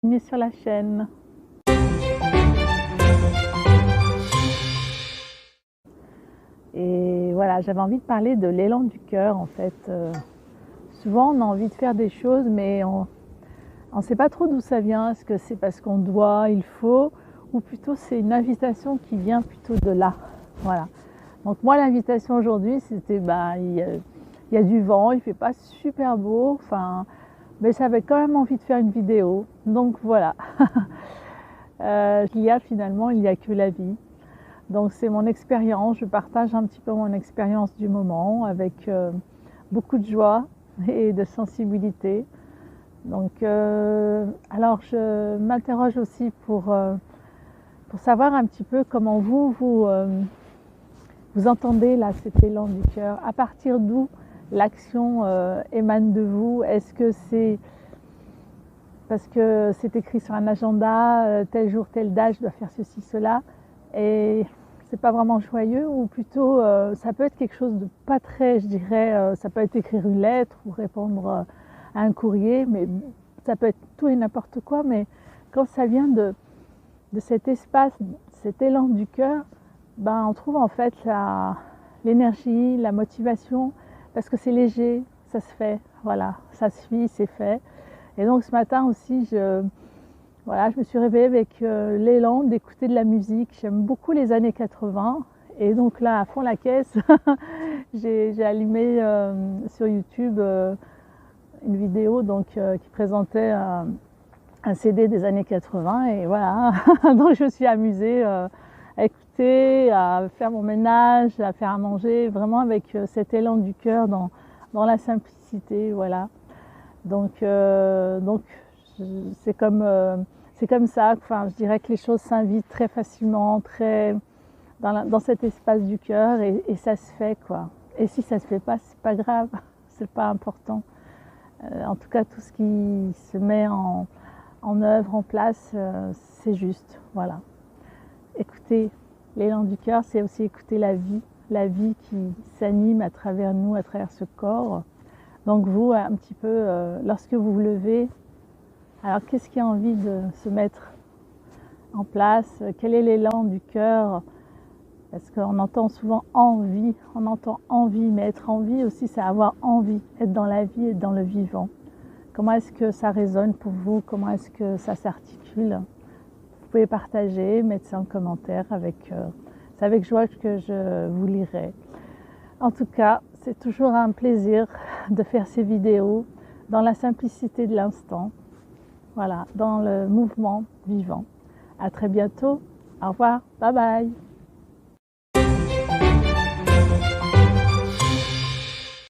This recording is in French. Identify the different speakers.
Speaker 1: Bienvenue sur la chaîne. Et voilà, j'avais envie de parler de l'élan du cœur en fait. Souvent on a envie de faire des choses mais on ne sait pas trop d'où ça vient. Est-ce que c'est parce qu'on doit, il faut, ou plutôt c'est une invitation qui vient plutôt de là. Voilà. Donc moi l'invitation aujourd'hui c'était il y a du vent, il fait pas super beau, mais j'avais quand même envie de faire une vidéo. Donc voilà. Il y a que la vie. Donc c'est mon expérience, je partage un petit peu mon expérience du moment avec beaucoup de joie et de sensibilité. Donc alors je m'interroge aussi pour savoir un petit peu comment vous entendez là cet élan du cœur, à partir d'où l'action émane de vous. Est-ce que c'est parce que c'est écrit sur un agenda, tel jour, telle date, je dois faire ceci, cela, et c'est pas vraiment joyeux, ou plutôt ça peut être quelque chose de pas très, je dirais, ça peut être écrire une lettre ou répondre à un courrier, mais ça peut être tout et n'importe quoi, mais quand ça vient de cet espace, cet élan du cœur, on trouve en fait l'énergie, la motivation, parce que c'est léger, ça se fait, voilà, ça se vit, c'est fait. Et donc ce matin aussi, je me suis réveillée avec l'élan d'écouter de la musique. J'aime beaucoup les années 80. Et donc là, à fond la caisse, j'ai allumé sur YouTube une vidéo qui présentait un CD des années 80. Et voilà, donc je me suis amusée à écouter, à faire mon ménage, à faire à manger, vraiment avec cet élan du cœur dans la simplicité, voilà. Donc c'est comme ça. Enfin, je dirais que les choses s'invitent très facilement, dans cet espace du cœur, et ça se fait quoi. Et si ça se fait pas, c'est pas grave, c'est pas important. En tout cas, tout ce qui se met en œuvre, en place, c'est juste. Voilà. Écouter l'élan du cœur, c'est aussi écouter la vie qui s'anime à travers nous, à travers ce corps. Donc vous, un petit peu, lorsque vous vous levez, alors qu'est-ce qui a envie de se mettre en place? Quel est l'élan du cœur? Parce qu'on entend souvent envie, mais être en vie aussi, c'est avoir envie, être dans la vie, être dans le vivant. Comment est-ce que ça résonne pour vous? Comment est-ce que ça s'articule? Vous pouvez partager, mettre ça en commentaire, c'est avec joie que je vous lirai. En tout cas, c'est toujours un plaisir de faire ces vidéos dans la simplicité de l'instant, voilà, dans le mouvement vivant. À très bientôt, au revoir, bye bye.